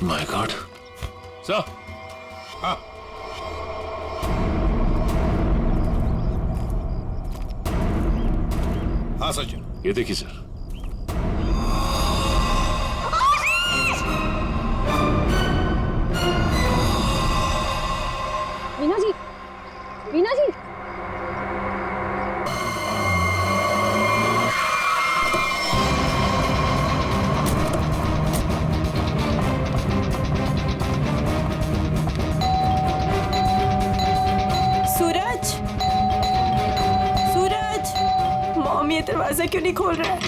My god. Sir. हाँ। हाँ सचिन, ये देखिए सर। वीना जी, वीना जी। सूरज, सूरज, मॉम ये दरवाजा क्यों नहीं खोल रहा है?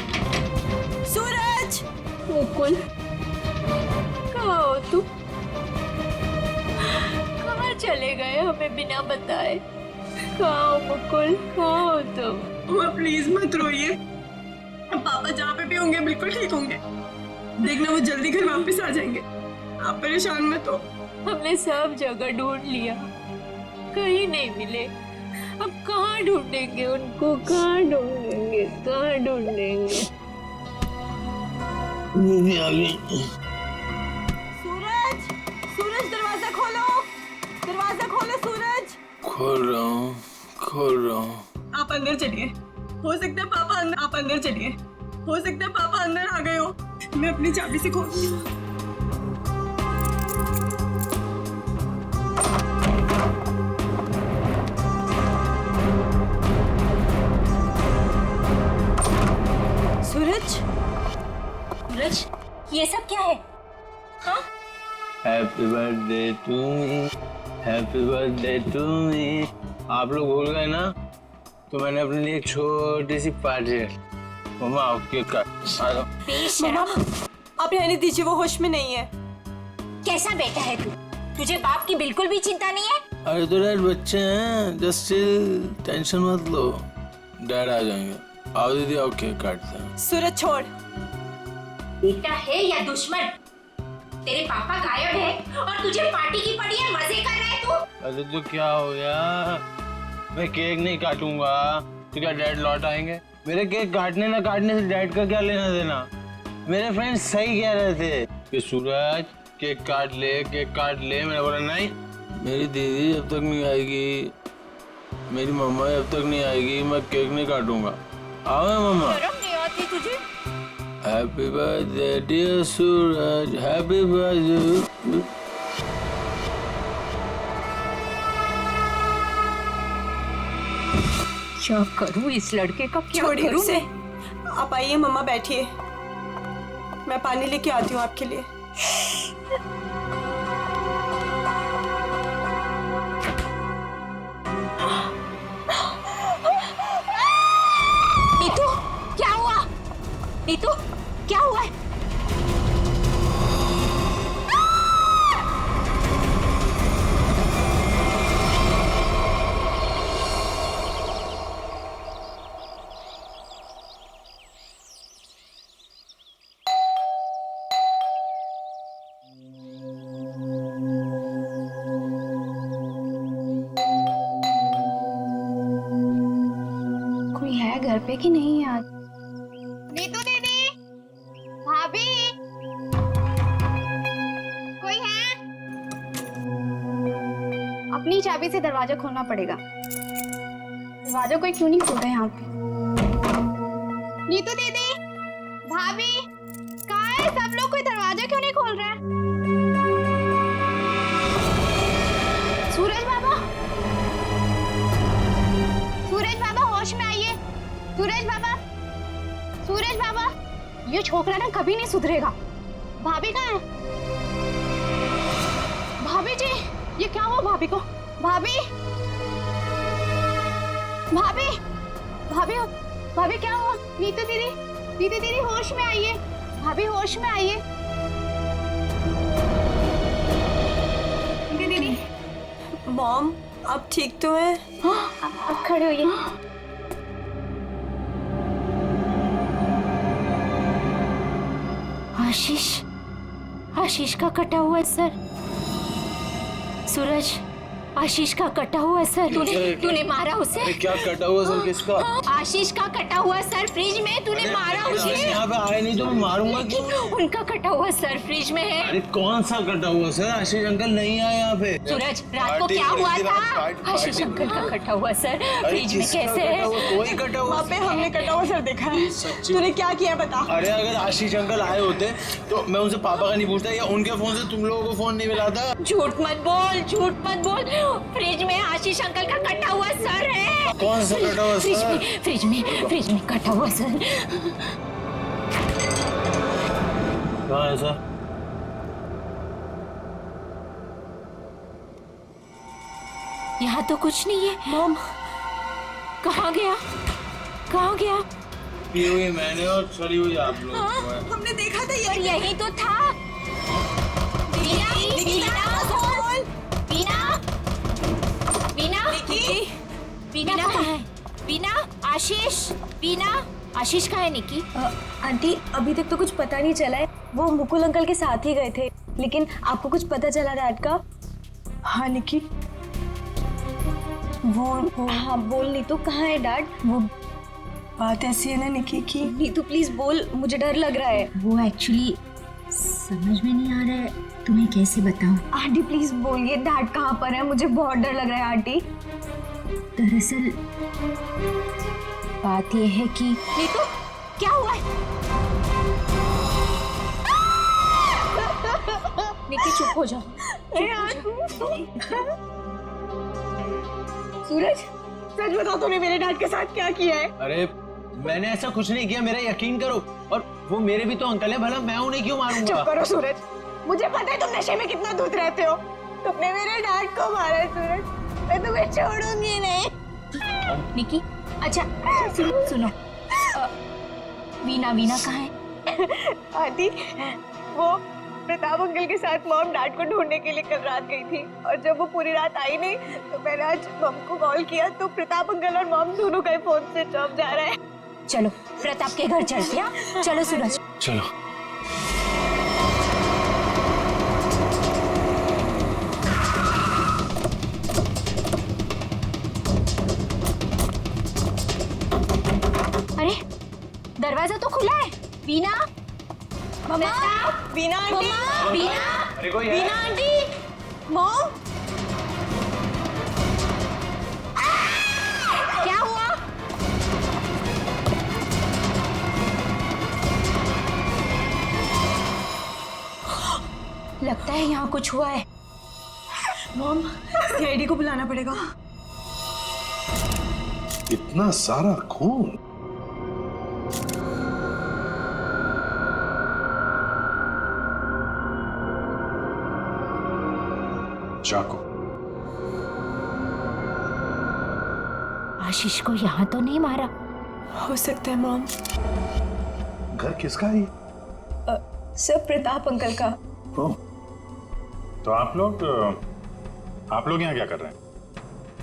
सूरज, मुकुल, कहाँ हो तुम? कहाँ चले गए हमें बिना बताए? कहाँ हो मुकुल, कहाँ हो तुम? माँ प्लीज मत रोइए। पापा जहाँ पे भी होंगे बिल्कुल ठीक होंगे। देखना वो जल्दी घर वापस आ जाएंगे। आप परेशान मत हो। हमने सब जगह ढूंढ लिया, कहीं नहीं मिले। अब कहाँ ढूंढेंगे उनको? कहाँ ढूंढेंगे? कहाँ ढूंढेंगे? सूरज, सूरज दरवाजा खोलो, दरवाजा खोलो सूरज। खोल रहा हूँ, खोल रहा हूँ। आप अंदर चलिए, हो सकता है पापा अंदर। आप अंदर चलिए, हो सकता है पापा अंदर आ गए हो। मैं अपनी चाबी से खोलती हूँ। सूरज, सूरज, ये सब क्या है? हाँ? Happy birthday to me, happy birthday to me. आप लोग भूल गए ना, तो मैंने अपने लिए एक छोटी सी पार्टी है। मम्मा आओ केक काट। आ जाओ। बेशरम, आप रहने दीजिए, वो होश में नहीं है। कैसा बेटा है तू? तुझे बाप की बिल्कुल भी चिंता नहीं है? अरे तो डैड बच्चे हैं, जस्ट चिल, टेंशन मत लो, डैड आ जाएंगे। आओ दीदी आओ केक काटते हैं। सूरज छोड़। बेटा है या दुश्मन? तेरे पापा गायब है और तुझे पार्टी की पड़ी है, मजे कर रहा है तू? अरे तो क्या हो गया, मैं केक नहीं काटूंगा तो क्या डैड लौट आएंगे? मेरे केक काटने ना काटने से डैड का क्या लेना देना? मेरे फ्रेंड्स सही कह रहे थे कि सूरज केक काट ले, केक काट ले। मैंने बोला नहीं, मेरी दीदी जब तक नहीं आएगी, मेरी मम्मा जब तक नहीं आएगी, मैं केक नहीं काटूंगा। आओ मम्मा। शर्म नहीं आती तुझे? हैप्पी बर्थडे डियर सूरज, हैप्पी बर्थडे। क्या करूं इस लड़के का? क्या छोड़िए करूं उसे। मैं? आप आइए मम्मा, बैठिए, मैं पानी लेके आती हूँ आपके लिए। नीतू, क्या हुआ? नीतू, क्या हुआ है? कोई है घर पे कि नहीं आज? नीतू दीदी, भाभी, कोई है? अपनी चाबी से दरवाजा खोलना पड़ेगा। दरवाजा कोई क्यों नहीं खोल रहा है यहाँ पे? नीतू दीदी, भाभी, कहाँ है सब लोग? कोई दरवाजा क्यों नहीं खोल रहा है? सूरज बाबा, सूरज बाबा होश में आइए। सूरज बाबा, सूरज बाबा, ये छोकरा ना कभी नहीं सुधरेगा। भाभी कहाँ है? भाभी जी, ये क्या हुआ भाभी को? भाभी, भाभी, भाभी, भाभी क्या हुआ? नीतू दीदी, नीतू दीदी होश में आइए। भाभी होश में आइए। नीतू दीदी, मॉम आप ठीक तो हैं? हाँ, अब खड़े होइए। आशीष, आशीष का कटा हुआ है सर। सूरज, आशीष का कटा हुआ है सर। तूने मारा उसे? क्या कटा हुआ सर? किसका? आशीष का कटा हुआ सर फ्रिज में, तूने मारा उसे। यहाँ पे आए नहीं तो मैं मारूंगा क्यों? उनका कटा हुआ सर फ्रिज में है। अरे कौन सा कटा हुआ सर? आशीष अंकल नहीं आए यहाँ पे। सूरज, रात को क्या हुआ था? आशीष अंकल का कटा हुआ सर फ्रिज में कैसे है? कोई कटा हुआ वहाँ पे हमने कटा हुआ सर देखा है। तूने क्या किया बता। अरे अगर आशीष अंकल आए होते तो मैं उनसे पापा का नहीं पूछता, या उनके फोन से तुम लोगों को फोन नहीं मिला था। झूठ मत बोल, झूठ मत बोल। फ्रिज में आशीष अंकल का कटा हुआ सर है। कौन सा कटा हुआ सर? फ्रिज में कटा हुआ सर। कहाँ है सर? यहाँ तो कुछ नहीं है। मॉम, कहाँ गया? कहाँ गया? पी हुई मैंने और सड़ी हुई आप लोग। हमने देखा था और यही तो था। वीना, वीना कहाँ है? वीना, आशीष कहाँ है निकी? आंटी अभी तक तो कुछ पता नहीं चला है। वो मुकुल अंकल के साथ ही गए थे, लेकिन आपको कुछ पता चला डैड का? हाँ निकी, वो हाँ बोल नीतू, कहाँ है डैड? वो बात ऐसी है ना निकी की। नीतू प्लीज बोल, मुझे डर लग रहा है। वो एक्चुअली समझ में नहीं आ रहा है, तुम्हें कैसे बताऊं? आंटी प्लीज बोलिए डैड कहाँ पर है, मुझे बहुत डर लग रहा है आंटी। दरअसल बात यह है कि नीतू क्या हुआ है? निकी चुप हो जाओ। सूरज, सच बता तूने मेरे डैड के साथ क्या किया है? अरे मैंने ऐसा कुछ नहीं किया, मेरा यकीन करो। और वो मेरे भी तो अंकल है, भला मैं उन्हें क्यों मारूंगा? चुप करो सूरज, मुझे पता है तुम नशे में कितना दूध रहते हो। तुमने मेरे डैड को मारा है सूरज, मैं तुम्हें छोड़ूंगी नहीं। निकी, अच्छा सुनो, वीना कहाँ है? आंटी, वो प्रताप अंकल के साथ मॉम डैड को ढूंढने के लिए कल रात गई थी, और जब वो पूरी रात आई नहीं तो मैंने आज मॉम को कॉल किया तो प्रताप अंकल और मॉम दोनों का फोन स्विच ऑफ जा रहा है। चलो प्रताप के घर चलते हैं। चलो सूरज, चलो। अरे दरवाजा तो खुला है। वीना, मम्मा, वीना आंटी, अरे कोई है? वीना आंटी, मॉम, क्या हुआ? लगता है यहाँ कुछ हुआ है। मॉम, सीआईडी को बुलाना पड़ेगा। इतना सारा खून। चाकू। आशीष को यहाँ तो नहीं मारा? हो सकता है मॉम। घर किसका है? सर प्रताप अंकल का। ओह, तो आप लोग यहाँ क्या कर रहे हैं?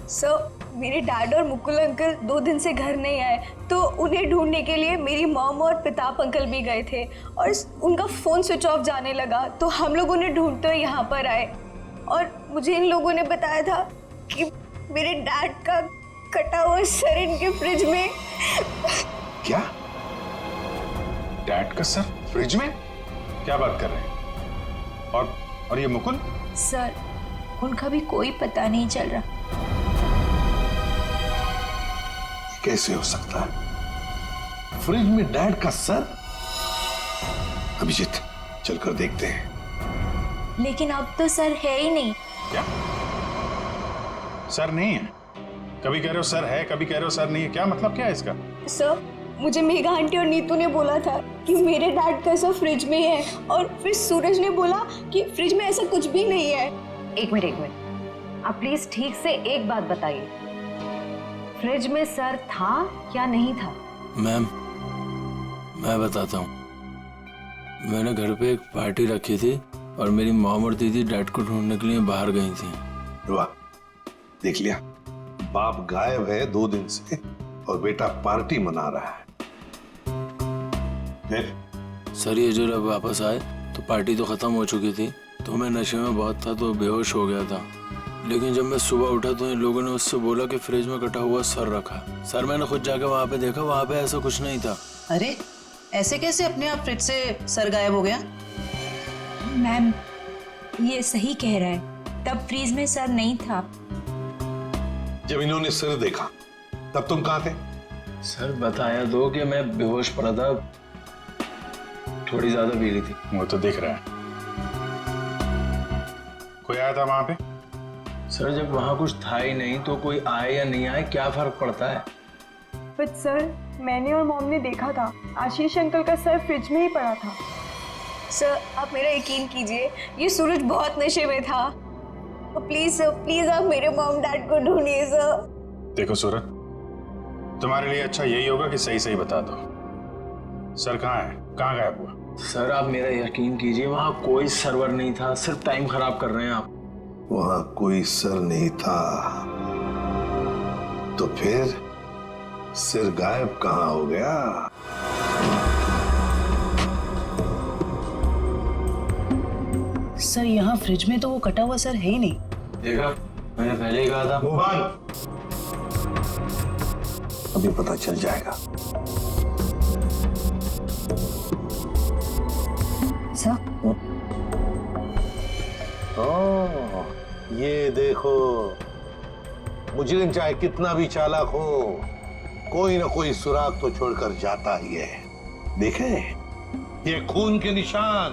सर मेरे डैड और मुकुल अंकल 2 दिन से घर नहीं आए, तो उन्हें ढूंढने के लिए मेरी मॉम और प्रताप अंकल भी गए थे, और उनका फोन स्विच ऑफ जाने लगा तो हम लोग उन्हें ढूंढते हुए यहाँ पर आए, और मुझे इन लोगों ने बताया था कि मेरे डैड का कटा हुआ सर इनके फ्रिज में। क्या? डैड का सर फ्रिज में? क्या बात कर रहे हैं? और ये मुकुल? सर उनका भी कोई पता नहीं चल रहा। कैसे हो सकता है? फ्रिज में डैड का सर? अभिजीत, चलकर देखते हैं। लेकिन अब तो सर है ही नहीं। क्या? सर नहीं है? कभी कह रहे हो सर है, कभी कह रहे हो सर नहीं है, क्या मतलब क्या है इसका? सर मुझे मेघा आंटी और नीतू ने बोला था कि मेरे डैड का सर फ्रिज में है, और फिर सूरज ने बोला कि फ्रिज में ऐसा कुछ भी नहीं है। एक मिनट, आप प्लीज ठीक से एक बात बताइए, फ्रिज में सर था या नहीं था? मैम, मैं बताता हूँ। मैंने घर पे एक पार्टी रखी थी और मेरी मॉम और दीदी डैड को ढूंढने के लिए बाहर गई थी। वाह, देख लिया, बाप गायब है 2 दिन से और बेटा पार्टी मना रहा है। फिर सर ये जो जब वापस आए तो पार्टी तो खत्म हो चुकी थी, तो मैं नशे में बहुत था तो बेहोश हो गया था। लेकिन जब मैं सुबह उठा तो इन लोगों ने उससे बोला कि फ्रिज में कटा हुआ सर रखा। सर मैंने खुद जाके वहाँ पे देखा, वहाँ पे ऐसा कुछ नहीं था। अरे ऐसे कैसे अपने आप फ्रिज से सर गायब हो गया? मैम ये सही कह रहा है, तब फ्रीज में सर नहीं था। जब इन्होंने सिर देखा तब तुम कहाँ थे? सर बताया दो कि मैं बेहोश पड़ा था, थोड़ी ज्यादा पी ली थी। वो तो दिख रहा है। कोई आया था वहां पे? सर जब वहाँ कुछ था ही नहीं तो कोई आए या नहीं आए क्या फर्क पड़ता है? बट सर मैंने और मॉम ने देखा था आशीष अंकल का सर फ्रिज में ही पड़ा था। सर आप मेरा यकीन कीजिए, ये सूरज बहुत नशे में था। प्लीज सर, प्लीज आप मेरे मॉम डैड को ढूंढिए सर। देखो सूरज, तुम्हारे लिए अच्छा यही होगा कि सही सही बता दो, सर कहाँ है, कहाँ गायब हुआ? सर आप मेरा यकीन कीजिए, वहाँ कोई सर्वर नहीं था, सिर्फ टाइम खराब कर रहे हैं आप। वहां कोई सर नहीं था तो फिर सिर गायब कहाँ हो गया? सर यहाँ फ्रिज में तो वो कटा हुआ सर है ही नहीं। देखा, मैंने पहले ही कहा था। मोहन, अभी पता चल जाएगा। सर ये देखो, मुजरिम चाहे कितना भी चालाक हो, कोई ना कोई सुराग तो छोड़कर जाता ही है। देखे, ये खून के निशान,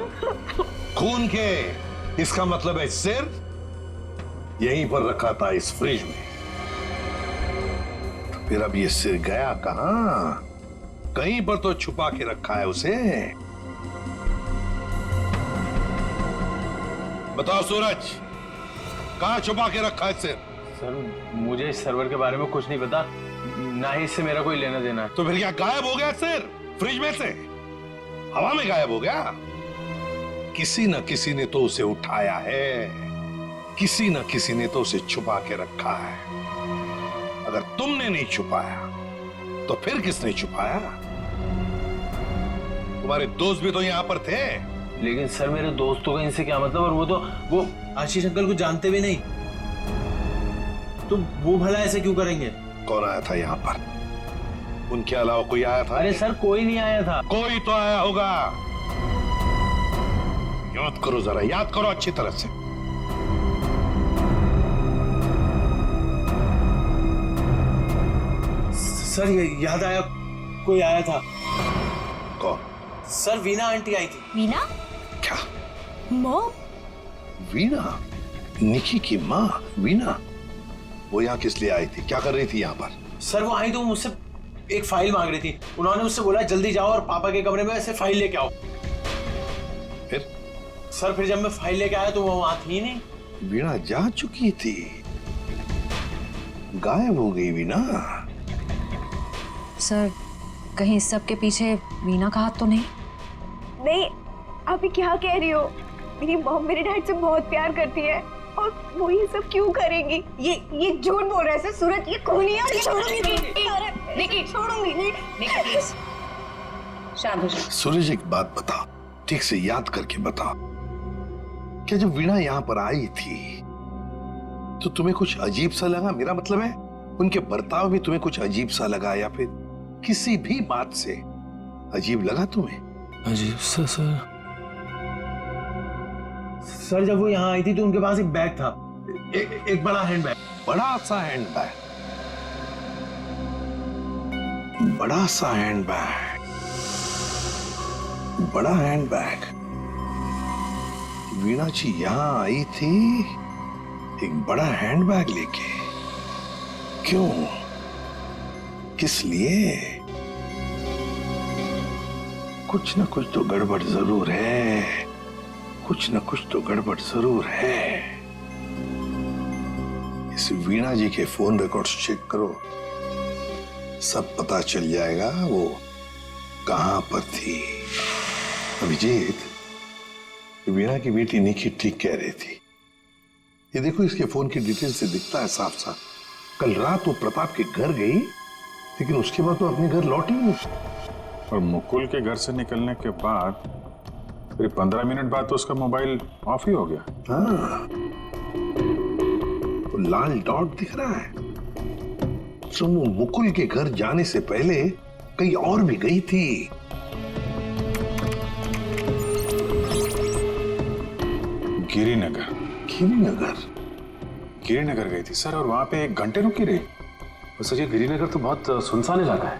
खून के। इसका मतलब है सिर यहीं पर रखा था इस फ्रिज में। तो फिर अब ये सिर गया कहां? कहीं पर तो छुपा के रखा है उसे। बताओ सूरज, कहां छुपा के रखा है सिर? सर मुझे इस सर्वर के बारे में कुछ नहीं पता, ना ही इससे मेरा कोई लेना देना है। तो फिर क्या गायब हो गया सिर फ्रिज में से? हवा में गायब हो गया? किसी न किसी ने तो उसे उठाया है, किसी न किसी ने तो उसे छुपा के रखा है। अगर तुमने नहीं छुपाया तो फिर किसने छुपाया? तुम्हारे दोस्त भी तो यहां पर थे। लेकिन सर मेरे दोस्तों का इनसे क्या मतलब? और वो आशीष अंकल को जानते भी नहीं, तो वो भला ऐसे क्यों करेंगे? कौन आया था यहाँ पर? उनके अलावा कोई आया था? अरे सर कोई नहीं आया था। कोई तो आया होगा। याद करो जरा, याद करो अच्छी तरह से। सर ये याद आया, कोई आया था। कौन? सर वीना आंटी आई थी। वीना? क्या? मॉम? वीना? निकी की माँ वीना? वो यहाँ किस लिए आई थी? क्या कर रही थी यहाँ पर? सर वो आई तो मुझसे एक फाइल मांग रही थी। उन्होंने मुझसे बोला जल्दी जाओ और पापा के कमरे में ऐसे फाइल लेके आओ। फिर? सर फिर जब मैं फाइल लेके आया तो वो वहां थी नहीं। वीणा जा चुकी थी, गायब हो गई वीणा। सर कहीं इस सब के पीछे वीना का हाथ तो नहीं? नहीं, आप ये क्या कह रही हो? मेरी मॉम मेरे डैड से बहुत प्यार करती है और वो ये सब क्यों करेंगी? ये झूठ बोल रहा है सर। सूरज ये खूनी है। छोड़ूंगी नहीं, छोड़ूंगी नहीं। प्लीज शांत हो जाओ। सूरज एक बात बता, ठीक से याद करके बता, क्या जब वीणा यहाँ पर आई थी तो तुम्हें कुछ अजीब सा लगा? मेरा मतलब है उनके बर्ताव में तुम्हें कुछ अजीब सा लगा, या फिर किसी भी बात से अजीब लगा तुम्हें? अजीब सा सर? सर जब वो यहाँ आई थी तो उनके पास एक बैग था, एक बड़ा हैंड बैग। बड़ा सा हैंड बैग? बड़ा सा हैंड बैग? बड़ा हैंड बैग? वीणा जी यहां आई थी एक बड़ा हैंड बैग लेके? क्यों? किस लिए? कुछ ना कुछ तो गड़बड़ जरूर है, कुछ ना कुछ तो गड़बड़ जरूर है। इस वीणा जी के फोन रिकॉर्ड्स चेक करो, सब पता चल जाएगा वो कहां पर थी। अभिजीत, वीणा की बेटी निकी ठीक कह रही थी। ये देखो, इसके फोन की डिटेल से दिखता है साफ साफ, कल रात वो प्रताप के घर गई लेकिन उसके बाद तो अपने घर लौटी नहीं। और मुकुल के घर से निकलने के बाद फिर 15 मिनट बाद तो उसका मोबाइल ऑफ ही हो गया। हाँ, वो लाल डॉट दिख रहा है। तो वो मुकुल के घर जाने से पहले कहीं और भी गई थी। गिरिनगर। गिरिनगर? गिरिनगर गई थी सर, और वहां पे 1 घंटे रुकी रही। और सर ये गिरिनगर तो बहुत सुनसान इलाका है,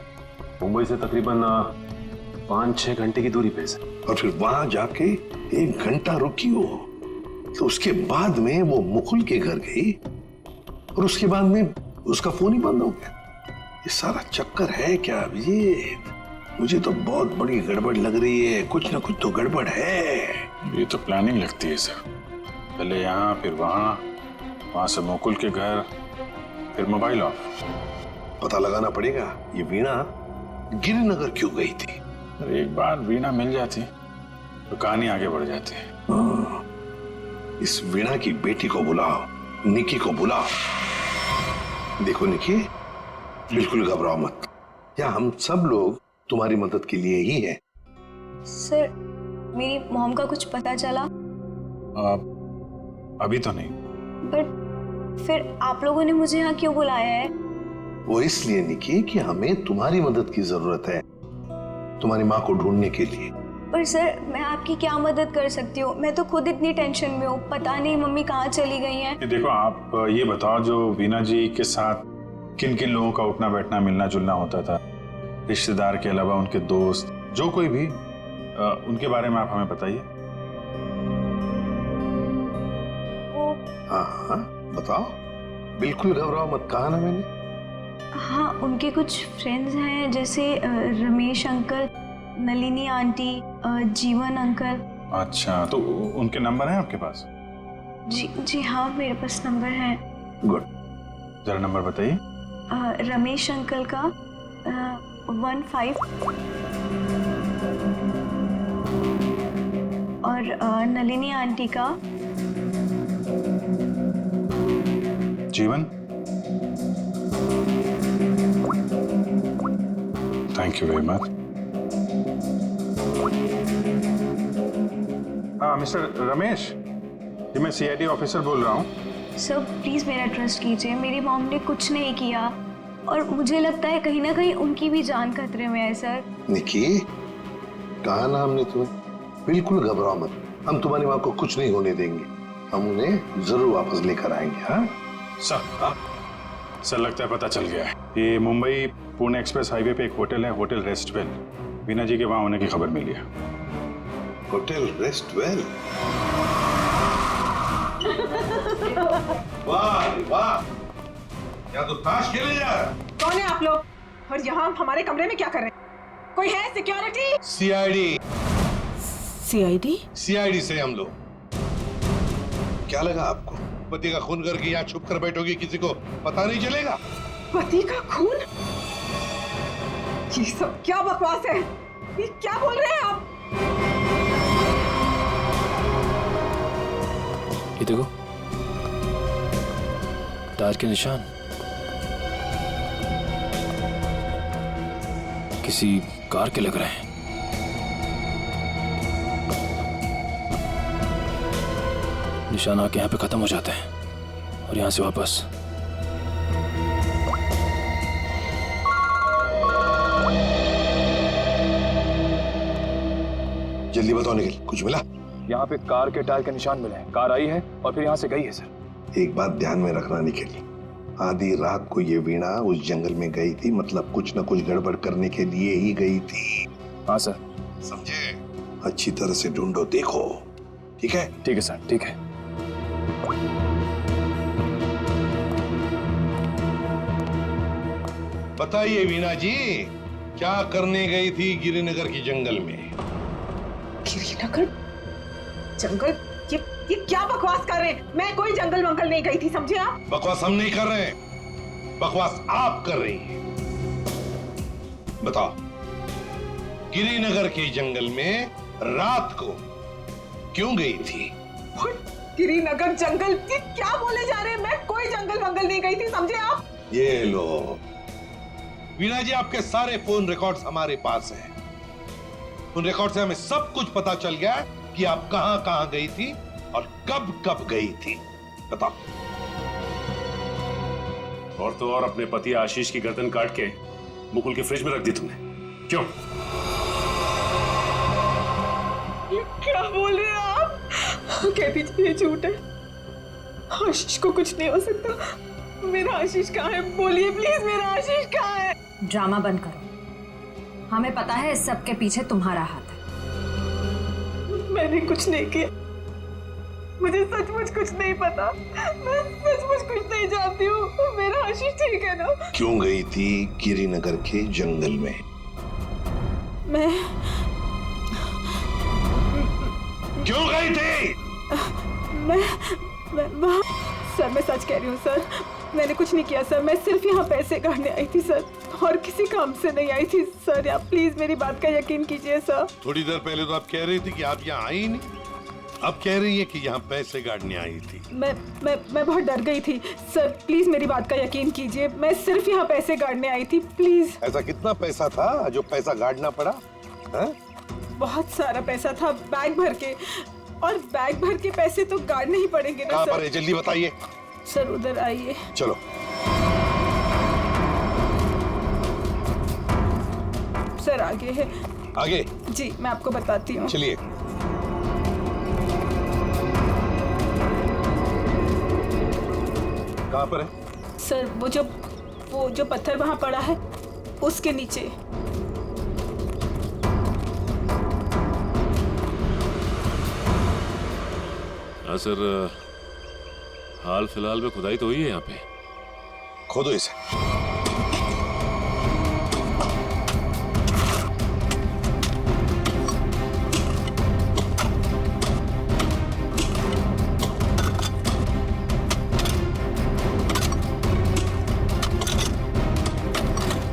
मुंबई से तकरीबन 5-6 घंटे की दूरी पे सर। और फिर वहां जाके 1 घंटा रुकी हो, तो उसके बाद में वो मुकुल के घर गई और उसके बाद में उसका फोन ही बंद हो गया। ये सारा चक्कर है क्या अभिजीत? मुझे तो बहुत बड़ी गड़बड़ लग रही है, कुछ ना कुछ तो गड़बड़ है। ये तो प्लानिंग लगती है सर, पहले यहाँ फिर वहां से मुकुल के घर, फिर मोबाइल ऑफ। पता लगाना पड़ेगा ये वीणा गिरिनगर क्यों गई थी। अरे एक बार वीणा मिल जाती तो कहानी आगे बढ़ जाती है। हाँ, इस वीणा की बेटी को बुलाओ, निकी को बुलाओ। देखो निकी, बिल्कुल घबराओ मत, यहाँ हम सब लोग तुम्हारी मदद के लिए ही हैं। सर, मेरी मॉम का कुछ पता चला? अभी तो नहीं। बट फिर आप लोगों ने मुझे यहाँ क्यों बुलाया है? वो इसलिए निकी कि हमें तुम्हारी मदद की जरूरत है, तुम्हारी माँ को ढूंढने के लिए। पर सर, मैं आपकी क्या मदद कर सकती हूँ? मैं तो खुद इतनी टेंशन में हूँ, पता नहीं मम्मी कहाँ चली गई हैं। देखो आप ये बताओ, जो वीणा जी के साथ किन किन लोगों का उठना बैठना मिलना जुलना होता था, रिश्तेदार के अलावा उनके दोस्त, जो कोई भी, उनके बारे में आप हमें बताइए। हाँ हाँ बताओ, बिल्कुल घबराओ मत, कहा ना मैंने। हाँ, उनके कुछ फ्रेंड्स हैं, जैसे रमेश अंकल, नलिनी आंटी, जीवन अंकल। अच्छा, तो उनके नंबर हैं आपके पास? जी हाँ, मेरे पास नंबर है। गुड, जरा नंबर बताइए। रमेश अंकल का 15 और नलिनी आंटी का जीवन। Thank you very much. हाँ मिस्टर रमेश, जी मैं सीआईडी ऑफिसर बोल रहा हूँ। सर प्लीज मेरा ट्रस्ट कीजिए, मेरी मॉम ने कुछ नहीं किया और मुझे लगता है कहीं ना कहीं उनकी भी जान खतरे में है। सर निकी, कहा ना हमने तुम्हें, बिल्कुल घबराओ मत, हम तुम्हारी माँ को कुछ नहीं होने देंगे, हम उन्हें जरूर वापस लेकर आएंगे। हाँ सर लगता है पता चल गया है। ये मुंबई पुणे एक्सप्रेस हाईवे पे एक होटल है, होटल रेस्टवेल। वीणा जी के वहां होने की खबर मिली है। होटल रेस्टवेल? वाह वाह, यहाँ तो ताश खेले जा रहा। कौन है आप लोग और यहाँ हमारे कमरे में क्या कर रहे हैं? कोई है सिक्योरिटी? सीआईडी। सीआईडी? सीआईडी से हम लोग। क्या लगा आपको, पति का खून करके यहाँ छुप कर बैठोगी, किसी को पता नहीं चलेगा? पति का खून? ये सब क्या बकवास है? ये क्या बोल रहे हैं आप? ये देखो, ताज के निशान, किसी कार के लग रहे हैं। निशान आके यहाँ पे खत्म हो जाते हैं और यहाँ से वापस। जल्दी बताओ निखिल, कुछ मिला? यहाँ पे कार के टायर के निशान मिले हैं, कार आई है और फिर यहाँ से गई है सर। एक बात ध्यान में रखना निखिल, आधी रात को ये वीणा उस जंगल में गई थी, मतलब कुछ न कुछ गड़बड़ करने के लिए ही गई थी। हाँ सर। समझे? अच्छी तरह से ढूंढो, देखो। ठीक है? ठीक है सर, ठीक है। बताइए वीणा जी, क्या करने गई थी गिरिनगर की जंगल में? गिरिनगर जंगल? ये क्या बकवास कर रहे हैं? मैं कोई जंगल वंगल नहीं गई थी, समझे आप? बकवास हम नहीं कर रहे हैं, बकवास आप कर रही हैं। बताओ, गिरिनगर के जंगल में रात को क्यों गई थी? गिरिनगर जंगल? ये क्या बोले जा रहे हैं? मैं कोई जंगल वंगल नहीं गई थी, समझे आप? ये लो वीणा जी, आपके सारे फोन रिकॉर्ड्स हमारे पास हैं। उन रिकॉर्ड से हमें सब कुछ पता चल गया कि आप कहां कहां गई थी और कब कब गई थी। बताओ। और तो और अपने पति आशीष की गर्दन काट के मुकुल के फ्रिज में रख दी तुमने, क्यों? ये क्या बोल रहे हैं आप? कह दीजिए ये झूठ है। आशीष को कुछ नहीं हो सकता। मेरा आशीष कहाँ है? बोलिए प्लीज, मेरा आशीष कहाँ है? ड्रामा बंद करो। हमें पता है इस सब के पीछे तुम्हारा हाथ है। मैंने कुछ नहीं किया। मुझे सचमुच कुछ नहीं पता। मैं सचमुच कुछ नहीं जानती हूँ। मेरा आशीष ठीक है ना? क्यों गई थी गिरिनगर के जंगल में? मैं क्यों गई थी? मैं सर, मैं सच कह रही हूँ सर। मैंने कुछ नहीं किया सर। मैं सिर्फ यहाँ पैसे काटने आई थी सर, और किसी काम से नहीं आई थी सर। आप प्लीज मेरी बात का यकीन कीजिए सर। थोड़ी देर पहले तो आप कह रही थी कि आप यहाँ आई नहीं, अब कह रही है कि यहाँ पैसे काटने आई थी। मैं बहुत डर गई थी सर। प्लीज मेरी बात का यकीन कीजिए। मैं सिर्फ यहाँ पैसे काटने आई थी, प्लीज। ऐसा कितना पैसा था जो पैसा काटना पड़ा? है? बहुत सारा पैसा था, बैग भर के। और बैग भर के पैसे तो गाड़ने ही पड़ेंगे ना कहाँ सर। पर है? जल्दी बताइए सर उधर आइए। चलो। सर आगे है। आगे? जी मैं आपको बताती हूँ। चलिए। कहाँ पर है? सर वो जो पत्थर वहाँ पड़ा है उसके नीचे। हाँ सर, हाल फिलहाल में खुदाई तो हुई है यहाँ पे। खोदो इसे।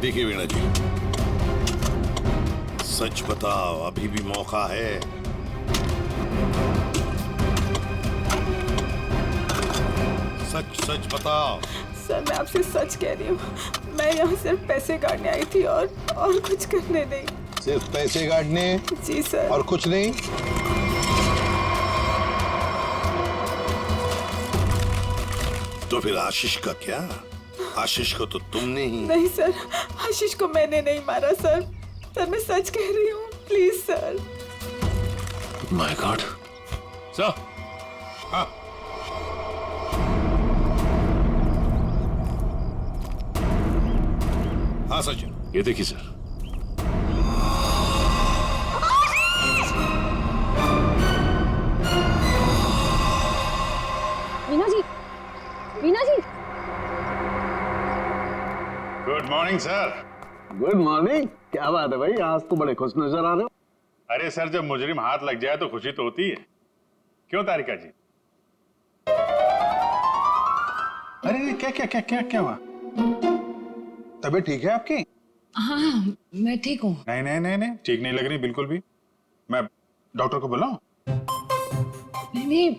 देखिए वीणा जी, सच बताओ, अभी भी मौका है। सच सच बताओ। सर मैं आपसे सच कह रही हूँ। मैं यहाँ सिर्फ पैसे काटने आई थी और कुछ करने नहीं। सिर्फ पैसे काटने? जी सर। और कुछ नहीं? तो फिर आशीष का क्या? आशीष को तो तुमने ही। नहीं सर, आशीष को मैंने नहीं मारा सर। सर मैं सच कह रही हूँ, please sir. My god. Sir. हाँ। हाँ सचिन, ये देखिए sir. Veena ji, Veena ji. Good morning sir. Good morning. क्या बात है भाई, आज तो बड़े खुश नजर आ रहे हो। अरे सर, जब मुजरिम हाथ लग जाए तो खुशी तो होती है, क्यों तारिका जी? अरे क्या क्या क्या क्या क्या हुआ? तबीयत ठीक है आपकी? हाँ मैं ठीक हूँ। नहीं नहीं नहीं नहीं, ठीक नहीं लग रही बिल्कुल भी। मैं डॉक्टर को बुलाऊं? नहीं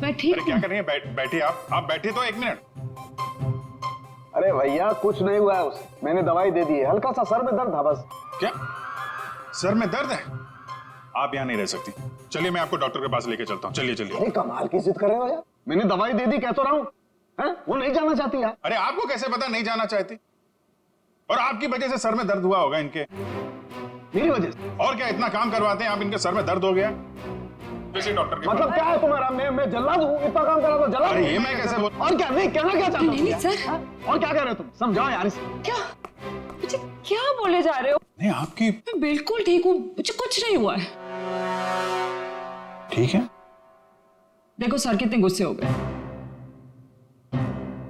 मैं ठीक हूँ। क्या कर रही है? बैठिए आप बैठिए तो 1 मिनट। अरे भैया कुछ नहीं हुआ है उसे, मैंने दवाई दे दी है, हल्का सा सर में दर्द था बस। क्या सर में दर्द है? आप यहाँ नहीं रह सकती, चलिए मैं आपको डॉक्टर के पास लेके चलता हूँ। चलिए चलिए। कमाल की जिद कर रहे हो यार, मैंने दवाई दे दी, कह तो रहा हूँ। वो नहीं जाना चाहती यार। अरे आपको कैसे पता नहीं जाना चाहती? और आपकी वजह से सर में दर्द हुआ होगा इनके। मेरी वजह से? और क्या, इतना काम करवाते हैं आप, इनके सर में दर्द हो गया। डॉक्टर के मतलब क्या है तुम्हारा? मैं जल्लाद हूँ, इतना काम करा तो जल्लाद? अरे ये मैं कैसे बोल? और क्या? नहीं कहना क्या चाहते हो? नहीं सर। और क्या कह रहे हो तुम? समझाओ यार इसे। क्या मुझे क्या बोले जा रहे हो? नहीं आपकी। मैं बिल्कुल ठीक हूँ, मुझे कुछ नहीं हुआ है। ठीक है। देखो सर कितने गुस्से हो गए।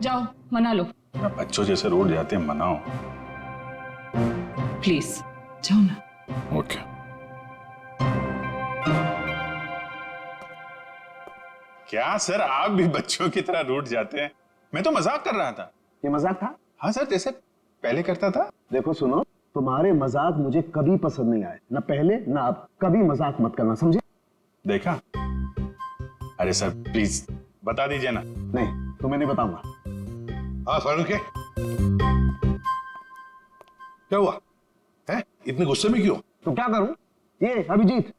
जाओ मना लो। बच्चों जैसे रोड जाते हैं, मनाओ प्लीज, जाओ ना। ओके। क्या सर, आप भी बच्चों की तरह रूठ जाते हैं? मैं तो मजाक कर रहा था। ये मजाक था? हाँ सर, जैसे पहले करता था। देखो सुनो, तुम्हारे मजाक मुझे कभी पसंद नहीं आए, ना पहले ना अब। कभी मजाक मत करना, समझे? देखा? अरे सर प्लीज बता दीजिए ना। नहीं, तुम्हें नहीं बताऊंगा। हाँ फारूक है, क्या हुआ है? इतने गुस्से में क्यों? तो क्या करूं? ये अभिजीत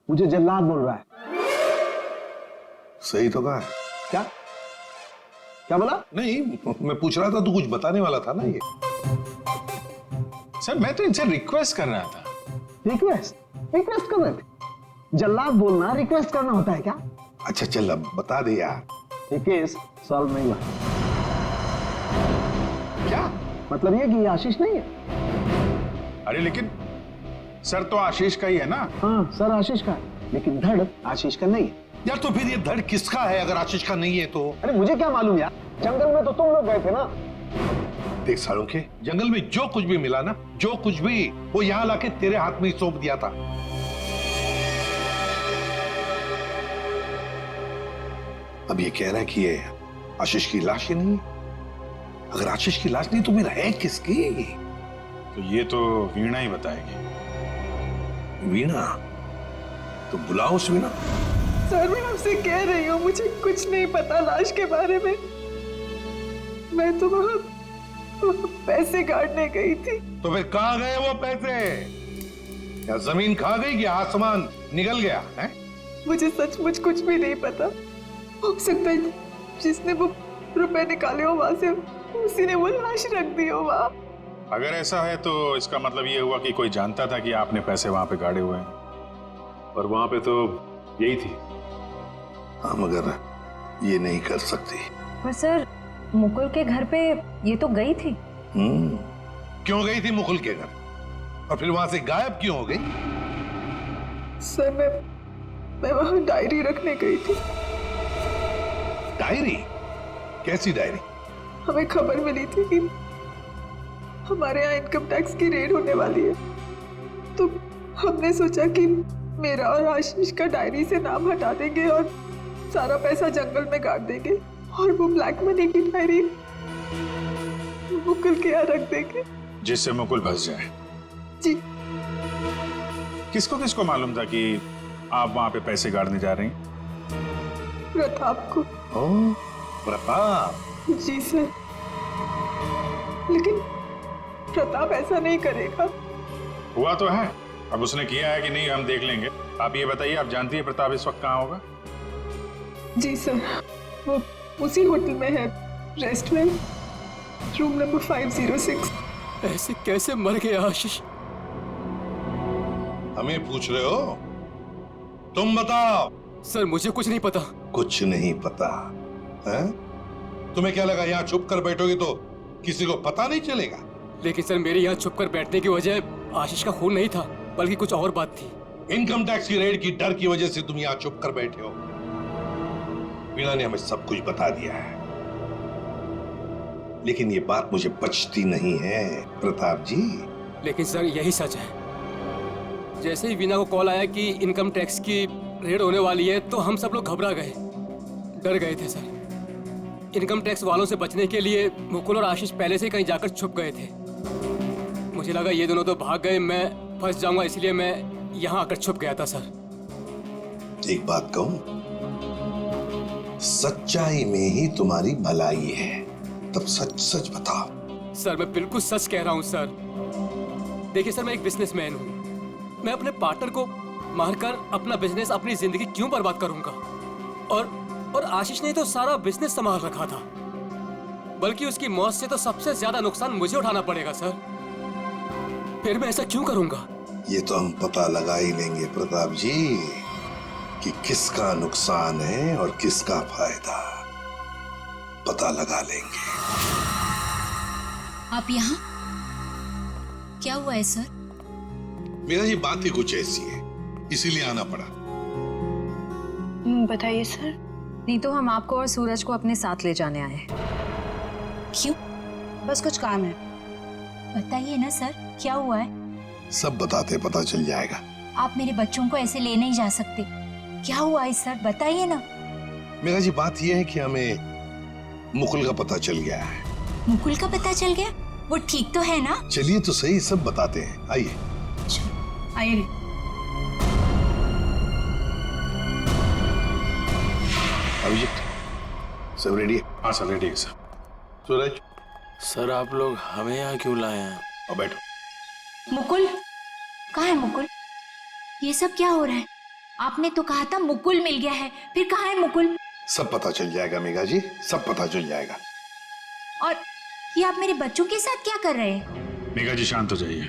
मुझे जल्लाद बोल रहा है। सही तो कहा। क्या क्या बोला? नहीं, मैं पूछ रहा था, तू कुछ बताने वाला था ना ये। सर मैं तो इनसे रिक्वेस्ट कर रहा था। रिक्वेस्ट कर रहे थे? जल्लाद बोलना रिक्वेस्ट करना होता है क्या? अच्छा चल अब बता दे यार। ये केस सॉल्व नहीं हुआ। क्या मतलब ये कि ये आशीष नहीं है। अरे लेकिन सर तो आशीष का ही है ना। हाँ सर आशीष का है, लेकिन धड़ आशीष का नहीं है। यार तो फिर ये धड़ किसका है अगर आशीष का नहीं है तो? अरे मुझे क्या मालूम यार, जंगल में तो तुम लोग गए थे ना। देख सालों के जंगल में जो कुछ भी मिला ना, जो कुछ भी, वो यहाँ लाके तेरे हाथ में ही सौंप दिया था। अब ये कह रहा है कि ये आशीष की लाश ही नहीं है। अगर आशीष की लाश नहीं तो फिर है किसकी? तो ये तो वीणा ही बताएगी। वीणा? तो बुलाओ उस वीणा। सर मैं आपसे कह रही हूँ, मुझे कुछ नहीं पता लाश के बारे में। मैं तो वहाँ पैसे काटने गई थी। तो फिर कहाँ गए वो पैसे? या जमीन खा गई कि आसमान निकल गया है? मुझे सचमुच कुछ भी नहीं पता। हो सकता है जिसने वो रुपए निकाले हो वहां से उसी ने वो लाश रख दी हो वहां। अगर ऐसा है तो इसका मतलब ये हुआ कि कोई जानता था कि आपने पैसे वहां पे गाड़े हुए हैं, और वहां पे तो यही थी। हाँ मगर ये नहीं कर सकती। पर सर मुकुल के घर पे ये तो गई थी। क्यों गई थी मुकुल के घर? और फिर वहां से गायब क्यों हो गई? सर मैं वहां डायरी रखने गई थी। डायरी? कैसी डायरी? हमें खबर मिली थी कि हमारे यहाँ इनकम टैक्स की रेड होने वाली है, तो हमने सोचा कि मेरा और आशीष का डायरी से नाम हटा देंगे और सारा पैसा जंगल में गाड़ देंगे और वो ब्लैक मनी की डायरी मुकुल के यहाँ रख देंगे, जिससे मुकुल बच जाए। जी। किसको किसको मालूम था कि आप वहां पे पैसे गाड़ने जा रही हैं? प्रताप को। ओह, प्रताप? जी सर, लेकिन प्रताप ऐसा नहीं करेगा। हुआ तो है, अब उसने किया है कि नहीं हम देख लेंगे। आप ये बताइए, आप जानती है प्रताप इस वक्त कहाँ होगा? जी सर, वो उसी होटल में है, रेस्टोरेंट, रूम नंबर 506। ऐसे कैसे मर गए आशीष? हमें पूछ रहे हो? तुम बताओ। सर मुझे कुछ नहीं पता। कुछ नहीं पता है? तुम्हें क्या लगा यहाँ छुप कर बैठोगे तो किसी को पता नहीं चलेगा? लेकिन सर मेरे यहाँ छुप कर बैठने की वजह आशीष का खून नहीं था, बल्कि कुछ और बात थी। इनकम टैक्स की रेड की डर की वजह से तुम यहाँ छुप कर बैठे हो। वीणा ने हमें सब कुछ बता दिया है, लेकिन ये बात मुझे बचती नहीं है प्रताप जी। लेकिन सर यही सच है। जैसे ही वीणा को कॉल आया कि इनकम टैक्स की रेड होने वाली है तो हम सब लोग घबरा गए, डर गए थे सर। इनकम टैक्स वालों से बचने के लिए मुकुल और आशीष पहले से कहीं जाकर छुप गए थे। मुझे लगा ये दोनों तो भाग गए, मैं फंस जाऊंगा, इसलिए मैं यहाँ आकर छुप गया था सर। एक बात कहूं, सच्चाई में ही तुम्हारी भलाई है, तब सच सच बताओ। सर मैं बिल्कुल सच कह रहा हूँ सर। देखिए सर, मैं एक बिजनेसमैन हूँ। मैं अपने पार्टनर को मारकर अपना बिजनेस, अपनी जिंदगी क्यों बर्बाद करूंगा? और आशीष ने तो सारा बिजनेस संभाल रखा था, बल्कि उसकी मौत से तो सबसे ज्यादा नुकसान मुझे उठाना पड़ेगा सर। फिर मैं ऐसा क्यों करूंगा? ये तो हम पता लगा ही लेंगे प्रताप जी कि किसका नुकसान है और किसका फायदा, पता लगा लेंगे। आप यहाँ? क्या हुआ है सर? मेरा जी बात ही कुछ ऐसी है, इसीलिए आना पड़ा। बताइए सर। नहीं तो हम आपको और सूरज को अपने साथ ले जाने आए हैं। क्यों? बस कुछ काम है। बताइए ना सर, क्या हुआ है? सब बताते पता चल जाएगा। आप मेरे बच्चों को ऐसे ले नहीं जा सकते। क्या हुआ है सर, बताइए ना। मेरा जी बात यह है कि हमें मुकुल का पता चल गया है। मुकुल का पता चल गया? वो ठीक तो है ना? चलिए तो सही, सब बताते हैं, आइए। आइए। अभिजीत सब रेडी है? हाँ सर रेडी है सर। सूरज? सर आप लोग हमें यहाँ क्यों लाए हैं? अब बैठो। मुकुल कहाँ है? मुकुल, ये सब क्या हो रहा है? आपने तो कहा था मुकुल मिल गया है, फिर कहाँ है मुकुल? सब पता चल जाएगा मेघा जी, सब पता चल जाएगा। और ये आप मेरे बच्चों के साथ क्या कर रहे हैं? मेघा जी शांत हो जाइए,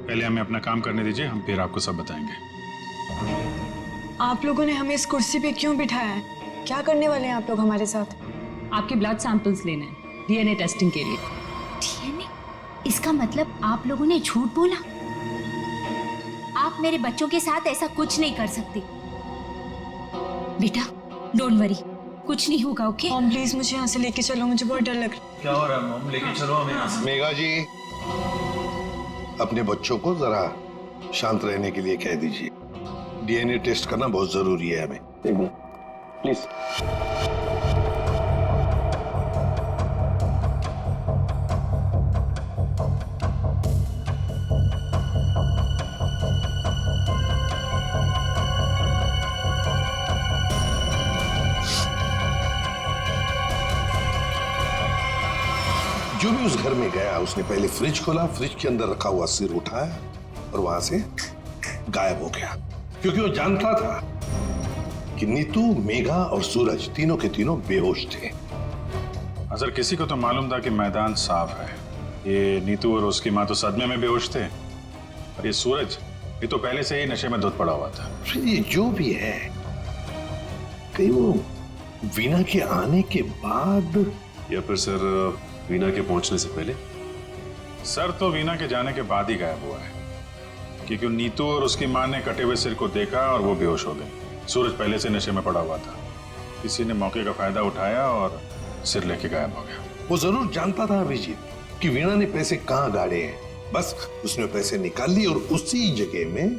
पहले हमें अपना काम करने दीजिए, हम फिर आपको सब बताएंगे। आप लोगों ने हमें इस कुर्सी पे क्यों बिठाया है? क्या करने वाले हैं आप लोग हमारे साथ? आपके ब्लड सैंपल्स लेने हैं डीएनए टेस्टिंग के लिए। डीएनए? इसका मतलब आप लोगों ने झूठ बोला? आप मेरे बच्चों के साथ ऐसा कुछ नहीं कर सकते। बेटा डोंट वरी, कुछ नहीं होगा, ओके? मॉम प्लीज मुझे यहाँ से लेके चलो, मुझे बहुत डर लग रहा है। क्या हो रहा है मॉम? लेके चलो हमें यहाँ से। मेघा जी, अपने बच्चों को जरा शांत रहने के लिए कह दीजिए। डीएनए टेस्ट करना बहुत जरूरी है हमें। प्लीज। जो भी उस घर में गया उसने पहले फ्रिज खोला, फ्रिज के अंदर रखा हुआ सिर उठाया और वहां से गायब हो गया, क्योंकि वो जानता था कि नीतू, मेघा और सूरज तीनों के तीनों बेहोश थे। अगर किसी को तो मालूम था कि मैदान साफ है। ये नीतू और उसकी माँ तो सदमे में बेहोश थे, और ये सूरज, ये तो पहले से ही नशे में धुत पड़ा हुआ था। फिर ये जो भी है, कहीं वो वीना के आने के बाद या फिर सर वीना के पहुंचने से पहले? सर तो वीना के जाने के बाद ही गायब हुआ है, क्योंकि नीतू और उसकी माँ ने कटे हुए सिर को देखा और वो बेहोश हो गए। सूरज पहले से नशे में पड़ा हुआ था, किसी ने मौके का फायदा उठाया और सिर लेके गायब हो गया। वो जरूर जानता था अभिजीत कि वीणा ने पैसे कहाँ गाड़े हैं, बस उसने पैसे निकाल लिए और उसी जगह में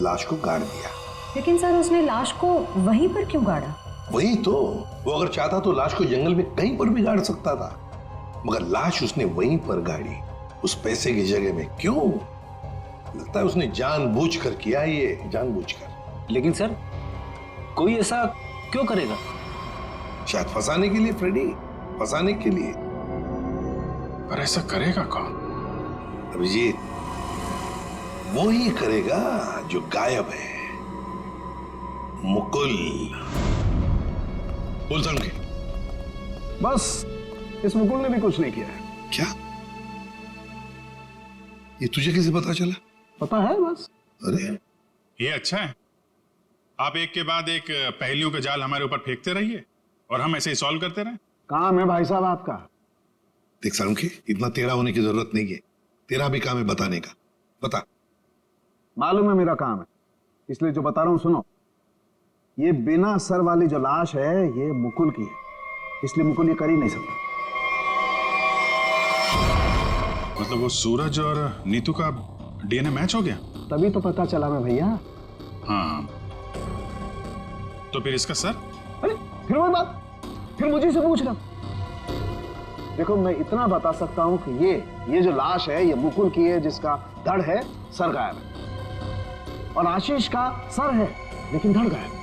लाश को गाड़ दिया। लेकिन सर उसने लाश को वहीं पर क्यों गाड़ा? वही तो, वो अगर चाहता तो लाश को जंगल में कहीं पर भी गाड़ सकता था, मगर लाश उसने वहीं पर गाड़ी, उस पैसे की जगह में। क्यों? लगता है उसने जानबूझकर किया, ये जानबूझकर। लेकिन सर कोई ऐसा क्यों करेगा? शायद फंसाने के लिए फ्रेडी, फंसाने के लिए। पर ऐसा करेगा कौन? अभिजीत, वो ही करेगा जो गायब है, मुकुल। बोल समझे? बस इस मुकुल ने भी कुछ नहीं किया है। क्या? ये तुझे कैसे पता चला? पता है बस। अरे ये अच्छा है, आप एक के बाद एक पहेलियों का जाल हमारे ऊपर फेंकते रहिए और हम ऐसे ही सॉल्व करते रहें। काम है भाई साहब आपका। देख सालुंखे, इतना टेढ़ा होने की जरूरत नहीं है, तेरा भी काम है बताने का। बता। मालूम है मेरा काम है, इसलिए जो बता रहा हूं सुनो। ये बिना सर वाली जो लाश है ये मुकुल की है, इसलिए मुकुल ये कर ही नहीं सकता। मतलब वो सूरज और नीतू का डीएनए मैच हो गया? तभी तो पता चला ना भैया। हाँ, तो फिर इसका सर? अरे फिर वही बात, फिर मुझे से पूछना। देखो मैं इतना बता सकता हूं कि ये जो लाश है ये मुकुल की है, जिसका धड़ है, सर गायब है। और आशीष का सर है लेकिन धड़ गायब है।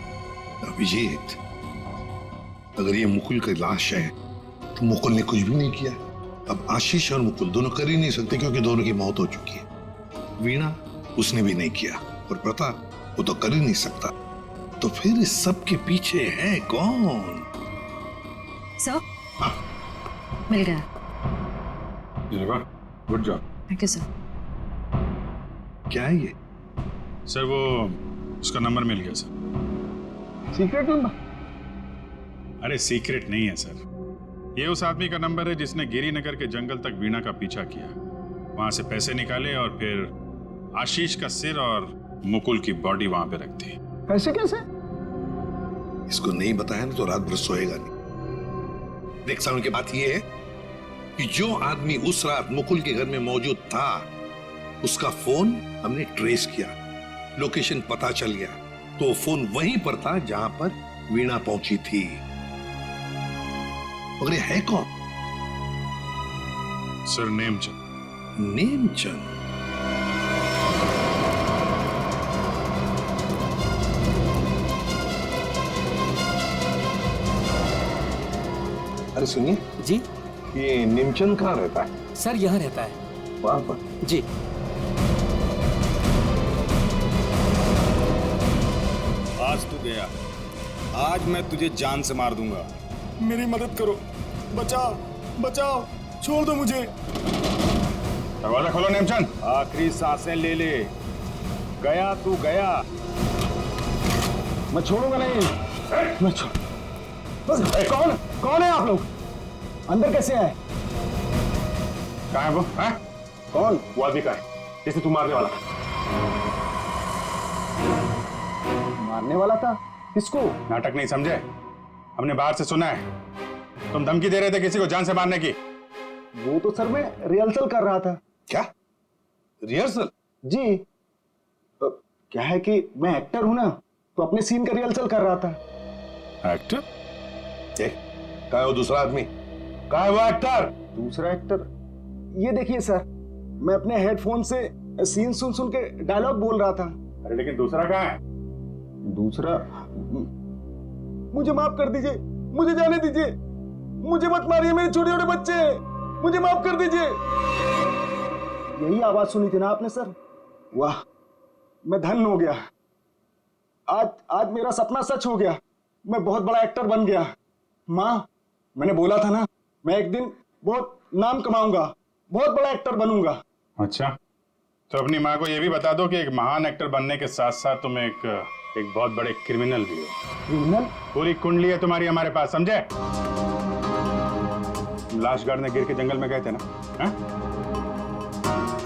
अभिजीत, अगर ये मुकुल की लाश है तो मुकुल ने कुछ भी नहीं किया। अब आशीष और मुकुल दोनों कर ही नहीं सकते, क्योंकि दोनों की मौत हो चुकी है। वीणा, उसने भी नहीं किया, और प्रताप, वो तो कर ही नहीं सकता। तो फिर इस सब के पीछे है कौन? सर मिल गया। Good job. Thank you sir. क्या है ये? सर वो उसका नंबर मिल गया सर। Secret number? अरे सीक्रेट नहीं है सर, ये उस आदमी का नंबर है जिसने गिरिनगर के जंगल तक वीणा का पीछा किया, वहां से पैसे निकाले और फिर आशीष का सिर और मुकुल की बॉडी वहां पे रख दी। ऐसे कैसे? इसको नहीं बताया ना तो रात भर सोएगा नहीं। देख साउंड की बात यह है कि जो आदमी उस रात मुकुल के घर में मौजूद था, उसका फोन हमने ट्रेस किया, लोकेशन पता चल गया, तो फोन वहीं पर था जहां पर वीणा पहुंची थी। मगर ये है कौन? सर नेमचंद। नेमचंद? अरे सुनिए जी, ये नेमचंद कहाँ रहता है? सर यहाँ रहता है। वहां पर? जी। आज तो गया, आज मैं तुझे जान से मार दूंगा। मेरी मदद करो, बचाओ बचाओ, छोड़ दो मुझे। दरवाजा खोलो नेमचंद। आखिरी सांसें ले ले। गया तू गया। मैं छोड़ूंगा नहीं। मैं कौन कौन है आप लोग? अंदर कैसे आए? कहाँ है वो? है? कौन? वो आदमी का है जिसे तू मारने वाला था। मारने वाला था? किसको? नाटक नहीं समझे? हमने बाहर से सुना है तुम धमकी दे रहे थे किसी को जान से मारने की। वो तो सर मैं रिहर्सल कर रहा था। क्या रिहर्सल? जी क्या है कि मैं एक्टर हूं ना, तो अपने सीन का रिहर्सल कर रहा था। एक्टर? कहाँ है वो दूसरा आदमी? कहाँ है वो एक्टर? दूसरा एक्टर ये देखिए सर, मैं अपने हेडफोन से सीन सुन सुन के डायलॉग बोल रहा था। अरे लेकिन दूसरा कहाँ है? दूसरा मुझे माफ कर दीजिए, मुझे जाने दीजिए, मुझे मत मारिए, मेरे छोटे छोटे बच्चे हैं, मुझे माफ कर दीजिए। यही आवाज सुनी थी ना आपने सर? वाह, मैं धन्य हो गया। आज मेरा सपना सच हो गया, मैं बहुत बड़ा एक्टर बन गया। माँ, मैंने बोला था ना, मैं एक दिन बहुत नाम कमाऊंगा, बहुत बड़ा एक्टर बनूंगा। अच्छा, तो अपनी माँ को यह भी बता दो कि एक महान एक्टर बनने के साथ साथ तुम एक बहुत बड़े क्रिमिनल भी हो। क्रिमिनल? पूरी कुंडली है तुम्हारी हमारे पास, समझे? लाश गाड़ने गिर के जंगल में गए थे ना?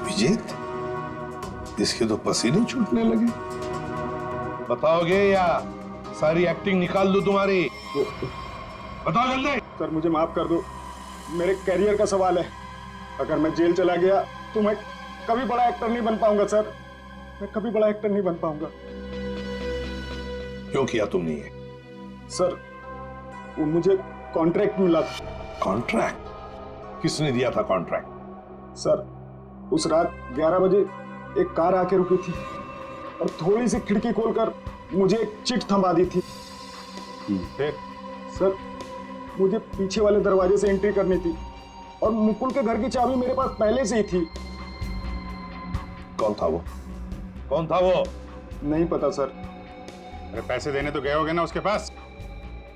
विजेत, इसके तो पसीने छूटने लगे। बताओगे या सारी एक्टिंग निकाल दो तुम्हारी? बताओ जल्दी। सर मुझे माफ कर दो, मेरे करियर का सवाल है। अगर मैं जेल चला गया तो मैं कभी बड़ा एक्टर नहीं बन पाऊंगा सर, मैं कभी बड़ा एक्टर नहीं बन पाऊंगा। क्यों किया तुमने ये? सर वो मुझे कॉन्ट्रैक्ट मिला था। कॉन्ट्रैक्ट? किसने दिया था कॉन्ट्रैक्ट? सर उस रात 11 बजे एक कार आके रुकी थी और थोड़ी सी खिड़की खोलकर मुझे एक चिट थमा दी थी। फिर? सर मुझे पीछे वाले दरवाजे से एंट्री करनी थी और मुकुल के घर की चाबी मेरे पास पहले से ही थी। कौन था वो? कौन था वो? नहीं पता सर। अरे पैसे देने तो गए होगे ना उसके पास?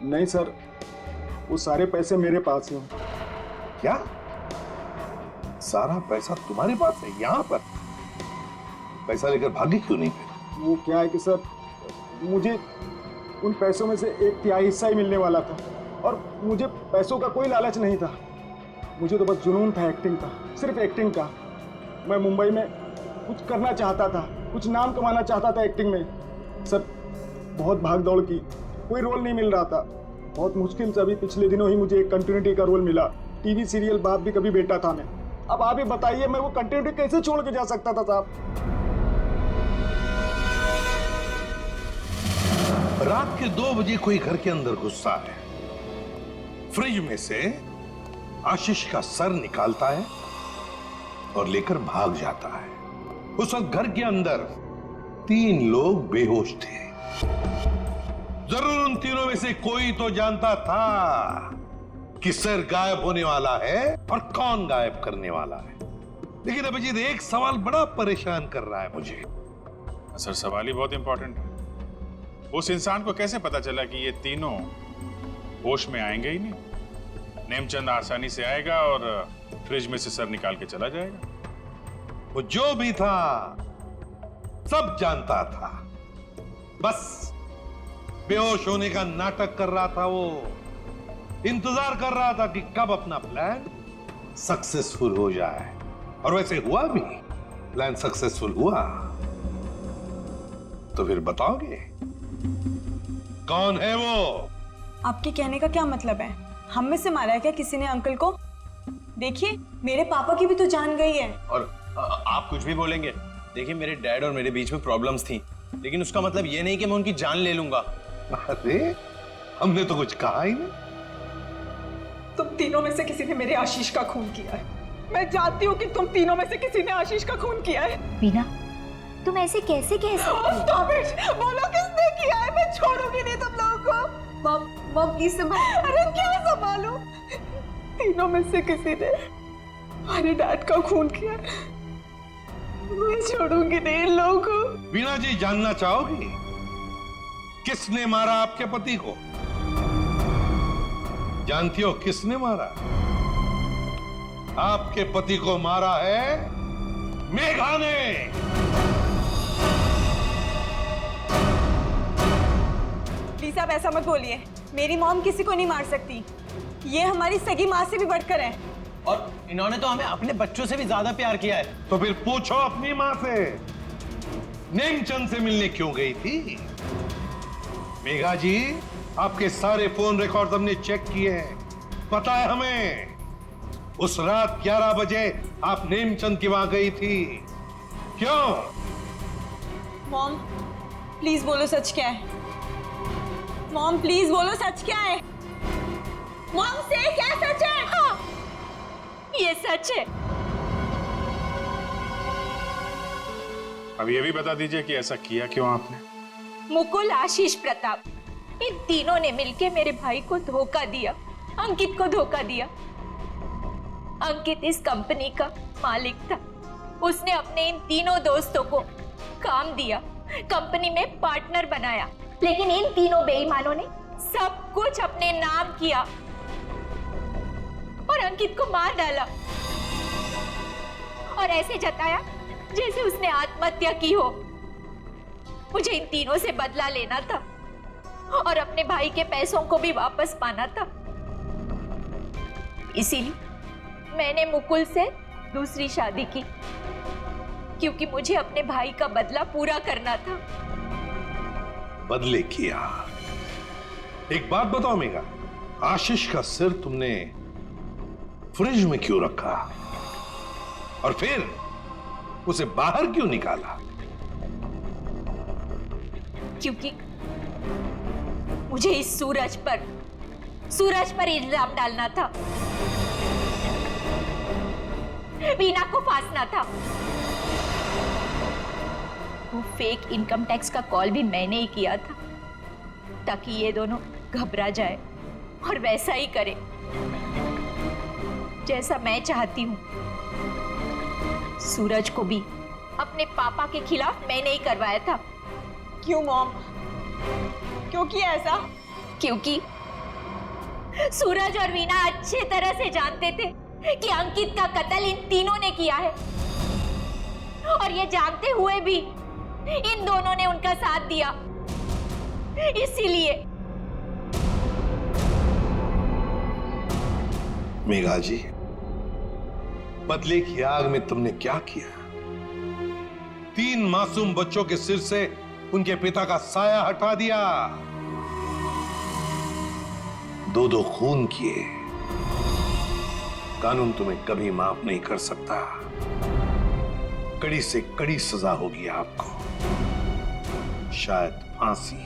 नहीं सर, वो सारे पैसे मेरे पास हैं। क्या? सारा पैसा तुम्हारे पास है यहाँ पर? पैसा लेकर भागी क्यों नहीं फिर? वो क्या है कि सर, मुझे उन पैसों में से 1/3 हिस्सा ही मिलने वाला था और मुझे पैसों का कोई लालच नहीं था। मुझे तो बस जुनून था एक्टिंग का, सिर्फ एक्टिंग का। मैं मुंबई में कुछ करना चाहता था, कुछ नाम कमाना चाहता था एक्टिंग में। सर बहुत भाग दौड़ की, कोई रोल नहीं मिल रहा था। बहुत मुश्किल से अभी पिछले दिनों ही मुझे एक कंटिन्यूटी का रोल मिला। टीवी सीरियल बाप भी कभी बेटा था मैं। अब आप ही बताइए, मैं वो कंटिन्यूटी कैसे छोड़ के जा सकता था साहब? रात के 2 बजे कोई घर के अंदर घुसता है, फ्रिज में से आशीष का सर निकालता है और लेकर भाग जाता है। उस वक्त घर के अंदर 3 लोग बेहोश थे। जरूर उन तीनों में से कोई तो जानता था कि सर गायब होने वाला है और कौन गायब करने वाला है। लेकिन अभिजीत, एक सवाल बड़ा परेशान कर रहा है मुझे। सर सवाल ही बहुत इंपॉर्टेंट है। उस इंसान को कैसे पता चला कि ये तीनों होश में आएंगे ही नहीं? नेमचंद आसानी से आएगा और फ्रिज में से सर निकाल के चला जाएगा। वो जो भी था सब जानता था, बस बेहोश होने का नाटक कर रहा था। वो इंतजार कर रहा था कि कब अपना प्लान सक्सेसफुल हो जाए, और वैसे हुआ भी। प्लान सक्सेसफुल हुआ। तो फिर बताओगे कौन है वो? आपके कहने का क्या मतलब है? हम में से मारा है क्या किसी ने अंकल को? देखिए मेरे पापा की भी तो जान गई है। और आप कुछ भी बोलेंगे, देखिए मेरे डैड और मेरे बीच में प्रॉब्लम्स थी, लेकिन उसका मतलब ये नहीं कि मैं उनकी जान ले लूंगा। अरे हमने तो कुछ कहा ही नहीं। तुम तीनों में से किसी ने मेरे आशीष का खून किया है। मैं जानती हूँ कि तुम तीनों में से किसी ने आशीष का खून किया है। वीना, तुम ऐसे कैसे कह सकती हो? Stop it! बोलो किसने किया है? मैं छोड़ूंगी नहीं तुम लोगों को। मॉम प्लीज संभालो। अरे क्या संभालूं? तीनों में से किसी ने हमारे डैड का खून किया। मैं छोड़ूंगी नहीं इन लोगों को। वीना जी, जानना चाहोगी किसने मारा आपके पति को? जानती हो किसने मारा? आपके पति को मारा है मेघा ने। प्लीज आप ऐसा मत बोलिए, मेरी मॉम किसी को नहीं मार सकती। ये हमारी सगी माँ से भी बढ़कर है। और इन्होंने तो हमें अपने बच्चों से भी ज्यादा प्यार किया है। तो फिर पूछो अपनी माँ से, नेमचंद से मिलने क्यों गई थी? मेघा जी, आपके सारे फोन रिकॉर्ड हमने चेक किए हैं। पता है हमें उस रात 11 बजे आप नेमचंद की वहां गई थी। क्यों? मॉम प्लीज बोलो सच क्या है। मॉम प्लीज बोलो सच क्या है। मॉम से क्या सच है? हाँ, ये सच है। अब ये भी बता दीजिए कि ऐसा किया क्यों आपने? मुकुल, आशीष, प्रताप, इन तीनों ने मिलके मेरे भाई को धोखा दिया, अंकित को धोखा दिया। अंकित इस कंपनी का मालिक था। उसने अपने इन तीनों दोस्तों को काम दिया, कंपनी में पार्टनर बनाया, लेकिन इन तीनों बेईमानों ने सब कुछ अपने नाम किया और अंकित को मार डाला और ऐसे जताया जैसे उसने आत्महत्या की हो। मुझे इन तीनों से बदला लेना था और अपने भाई के पैसों को भी वापस पाना था। इसीलिए मैंने मुकुल से दूसरी शादी की, क्योंकि मुझे अपने भाई का बदला पूरा करना था। बदले किया। एक बात बताओ मेघा, आशीष का सिर तुमने फ्रिज में क्यों रखा और फिर उसे बाहर क्यों निकाला? क्योंकि मुझे इस सूरज पर इल्जाम डालना था, वीना को फांसना था। वो फेक इनकम टैक्स का कॉल भी मैंने ही किया था ताकि ये दोनों घबरा जाए और वैसा ही करे जैसा मैं चाहती हूँ। सूरज को भी अपने पापा के खिलाफ मैंने ही करवाया था। क्यों मॉम, क्यों किया ऐसा? क्योंकि सूरज और वीना अच्छे तरह से जानते थे कि अंकित का कत्ल इन तीनों ने किया है और ये जानते हुए भी इन दोनों ने उनका साथ दिया। इसीलिए मेघा जी, बदले की आग में तुमने क्या किया? 3 मासूम बच्चों के सिर से उनके पिता का साया हटा दिया, 2 खून किए। कानून तुम्हें कभी माफ नहीं कर सकता। कड़ी से कड़ी सजा होगी आपको, शायद फांसी।